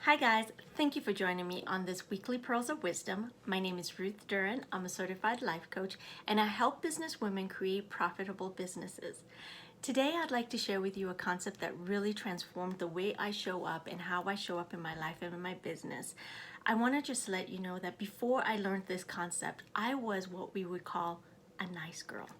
Hi guys, thank you for joining me on this weekly Pearls of Wisdom. My name is Ruth Duran. I'm a certified life coach and I help business women create profitable businesses. Today I'd like to share with you a concept that really transformed the way I show up and how I show up in my life and in my business. I want to just let you know that before I learned this concept, I was what we would call a nice girl.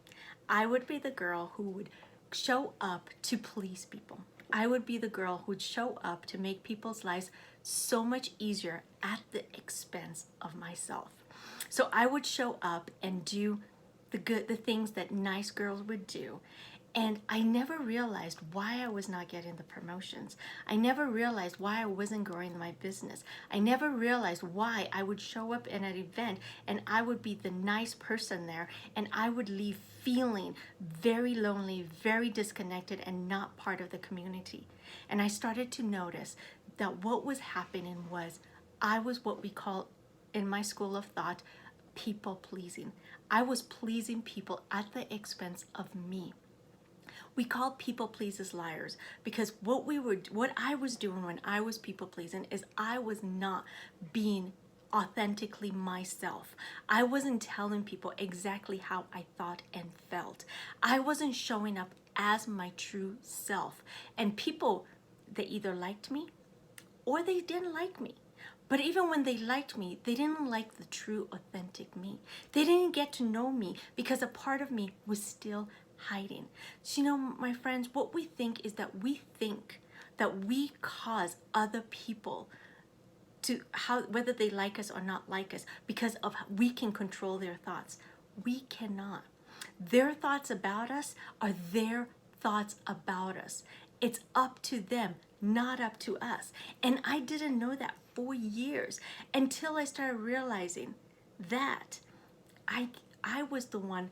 I would be the girl who would show up to please people. I would be the girl who would show up to make people's lives so much easier at the expense of myself. So I would show up and do the things that nice girls would do. And I never realized why I was not getting the promotions. I never realized why I wasn't growing my business. I never realized why I would show up in an event and I would be the nice person there and I would leave feeling very lonely, very disconnected, and not part of the community. And I started to notice that what was happening was I was what we call in my school of thought people pleasing. I was pleasing people at the expense of me. We call people pleasers liars because what I was doing when I was people pleasing is I was not being authentically myself. I wasn't telling people exactly how I thought and felt. I wasn't showing up as my true self. And people, they either liked me or they didn't like me. But even when they liked me, they didn't like the true, authentic me. They didn't get to know me because a part of me was still hiding. So, my friends, what we think is that we think that we cause other people to whether they like us or not like us because of we can control their thoughts. We cannot. Their thoughts about us are their thoughts about us. It's up to them, not up to us. And I didn't know that for years until I started realizing that I was the one,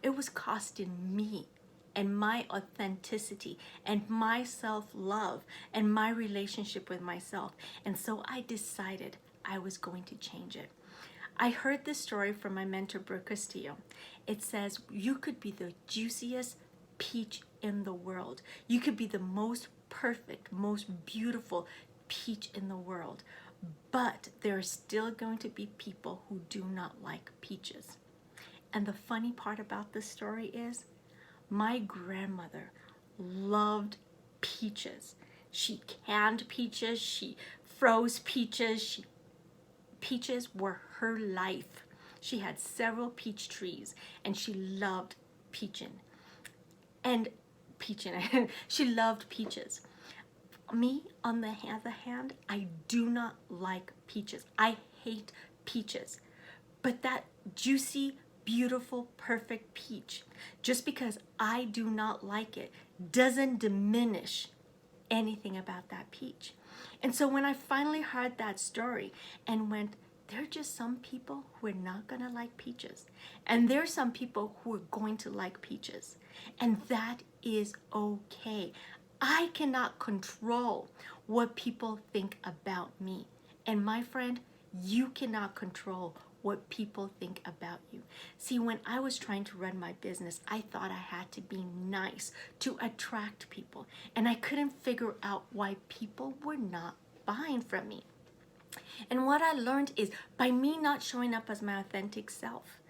it was costing me and my authenticity and my self-love and my relationship with myself. And so I decided I was going to change it. I heard this story from my mentor, Brooke Castillo. It says, you could be the juiciest peach in the world. You could be the most perfect, most beautiful peach in the world. But there are still going to be people who do not like peaches. And the funny part about this story is my grandmother loved peaches. She canned peaches, she froze peaches, peaches were her life. She had several peach trees and she loved peaching. And peaching, she loved peaches. Me, on the other hand, I do not like peaches. I hate peaches. But that juicy, beautiful, perfect peach, just because I do not like it, doesn't diminish anything about that peach. And so when I finally heard that story and went, there are just some people who are not going to like peaches. And there are some people who are going to like peaches. And that is okay. I cannot control what people think about me. And my friend, you cannot control what people think about you. See, when I was trying to run my business, I thought I had to be nice to attract people. And I couldn't figure out why people were not buying from me. And what I learned is by me not showing up as my authentic self,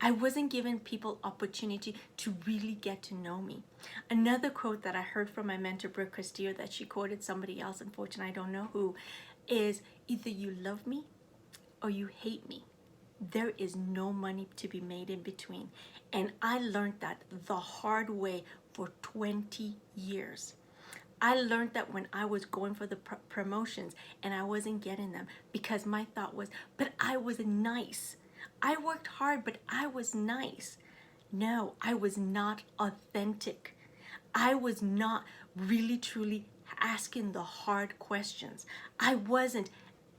I wasn't giving people opportunity to really get to know me. Another quote that I heard from my mentor, Brooke Castillo, that she quoted somebody else, unfortunately I don't know who, is either you love me or you hate me. There is no money to be made in between. And I learned that the hard way for 20 years. I learned that when I was going for the promotions and I wasn't getting them because my thought was, but I was nice. I worked hard, but I was nice. No, I was not authentic. I was not really truly asking the hard questions. I wasn't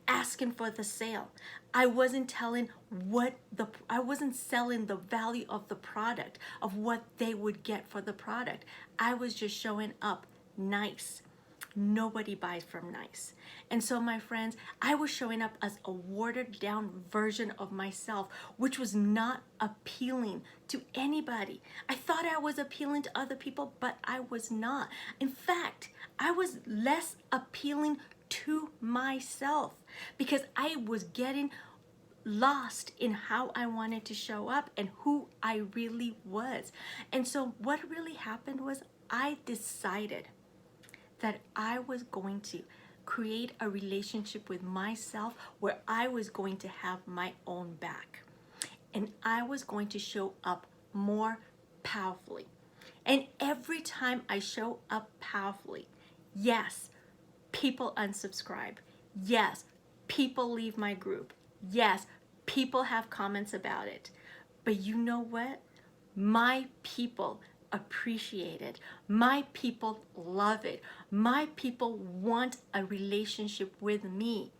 asking for the sale. I wasn't I wasn't selling the value of the product, of what they would get for the product. I was just showing up nice. Nobody buys from nice. And so my friends, I was showing up as a watered down version of myself, which was not appealing to anybody. I thought I was appealing to other people, but I was not. In fact, I was less appealing to myself because I was getting lost in how I wanted to show up and who I really was. And so what really happened was I decided that I was going to create a relationship with myself where I was going to have my own back. And I was going to show up more powerfully. And every time I show up powerfully, yes, people unsubscribe. Yes, people leave my group. Yes, people have comments about it. But you know what? My people appreciate it. My people love it. My people want a relationship with me.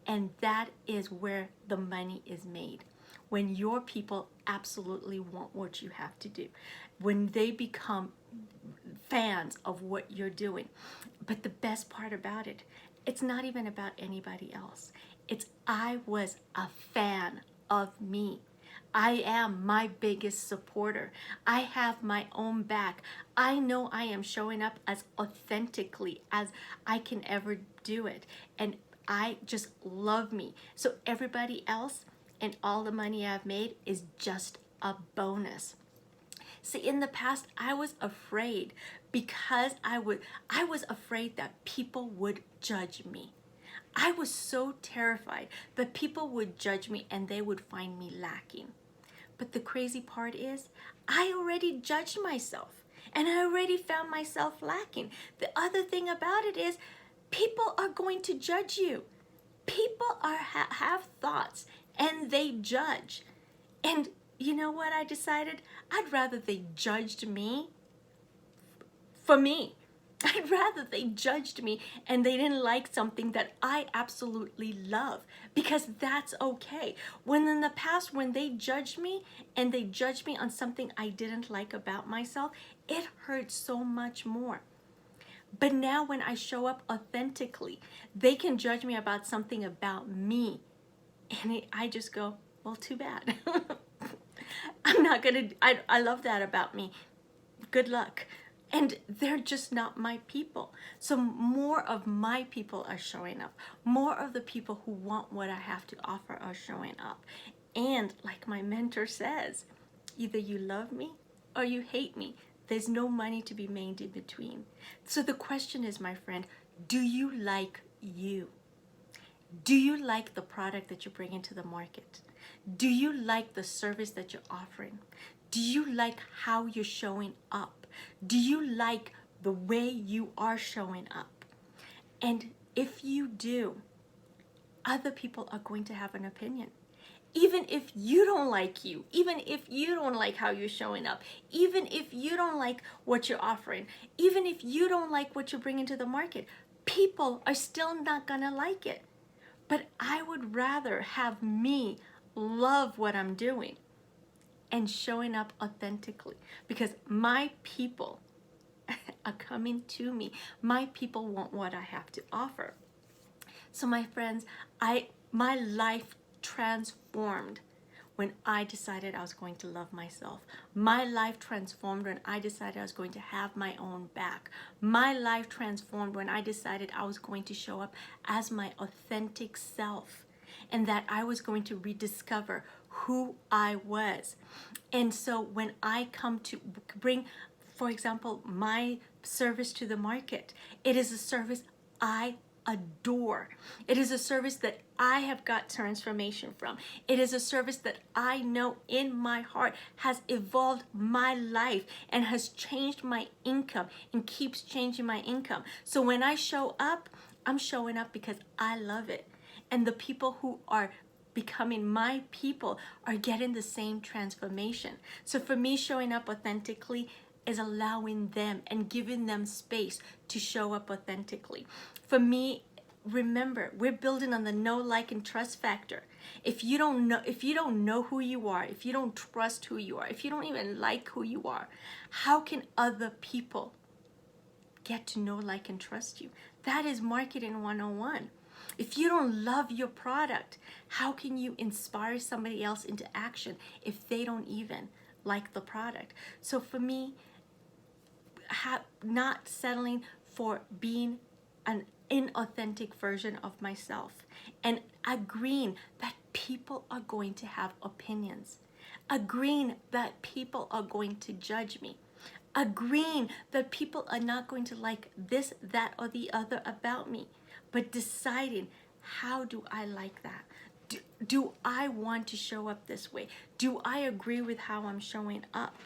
And that is where the money is made. When your people absolutely want what you have to do. When they become fans of what you're doing. But the best part about it, it's not even about anybody else. It's I was a fan of me. I am my biggest supporter. I have my own back. I know I am showing up as authentically as I can ever do it. And I just love me. So everybody else and all the money I've made is just a bonus. See, in the past, I was afraid because I was afraid that people would judge me. I was so terrified that people would judge me and they would find me lacking. But the crazy part is, I already judged myself and I already found myself lacking. The other thing about it is, people are going to judge you. People have thoughts and they judge. And you know what I decided? I'd rather they judged me for me. I'd rather they judged me and they didn't like something that I absolutely love, because that's okay. When in the past, when they judged me and they judged me on something I didn't like about myself, it hurt so much more. But now when I show up authentically, they can judge me about something about me. And I just go, well, too bad. I'm not gonna, I love that about me. Good luck. And they're just not my people. So more of my people are showing up. More of the people who want what I have to offer are showing up. And like my mentor says, either you love me or you hate me. There's no money to be made in between. So the question is, my friend, do you like you? Do you like the product that you bring into the market? Do you like the service that you're offering? Do you like how you're showing up? Do you like the way you are showing up? And if you do, other people are going to have an opinion. Even if you don't like you, even if you don't like how you're showing up, even if you don't like what you're offering, even if you don't like what you're bringing to the market, people are still not gonna like it. But I would rather have me love what I'm doing and showing up authentically, because my people are coming to me. My people want what I have to offer. So my friends, my life transformed when I decided I was going to love myself. My life transformed when I decided I was going to have my own back. My life transformed when I decided I was going to show up as my authentic self, and that I was going to rediscover who I was. And so when I come to bring, for example, my service to the market, it is a service I adore. It is a service that I have got transformation from. It is a service that I know in my heart has evolved my life and has changed my income and keeps changing my income. So when I show up, I'm showing up because I love it. And the people who are becoming my people are getting the same transformation. So for me, showing up authentically is allowing them and giving them space to show up authentically. For me, remember, we're building on the know, like, and trust factor. If you don't know who you are, if you don't trust who you are, if you don't even like who you are, how can other people get to know, like, and trust you? That is marketing 101. If you don't love your product, how can you inspire somebody else into action if they don't even like the product? So for me, not settling for being inauthentic version of myself and agreeing that people are going to have opinions, agreeing that people are going to judge me, agreeing that people are not going to like this, that, or the other about me, but deciding, how do I like that? Do I want to show up this way? Do I agree with how I'm showing up?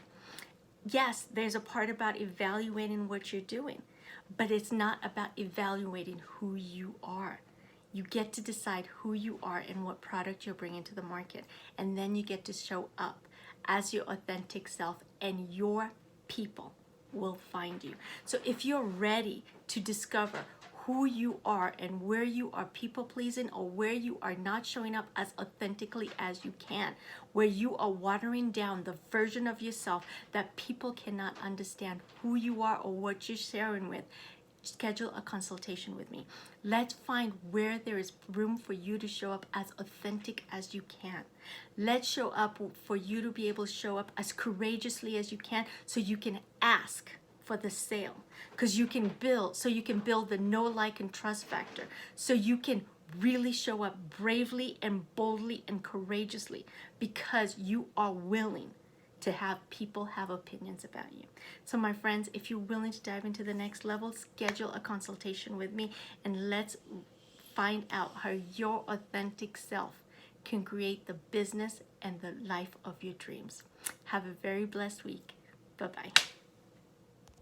Yes, there's a part about evaluating what you're doing, but it's not about evaluating who you are. You get to decide who you are and what product you're bringing to the market. And then you get to show up as your authentic self, and your people will find you. So if you're ready to discover who you are and where you are people pleasing, or where you are not showing up as authentically as you can, where you are watering down the version of yourself that people cannot understand who you are or what you're sharing with, schedule a consultation with me. Let's find where there is room for you to show up as authentic as you can. Let's show up for you to be able to show up as courageously as you can, so you can ask for the sale, because you can build the know, like, and trust factor, so you can really show up bravely and boldly and courageously, because you are willing to have people have opinions about you. So my friends, if you're willing to dive into the next level, schedule a consultation with me, and let's find out how your authentic self can create the business and the life of your dreams. Have a very blessed week. Bye-bye.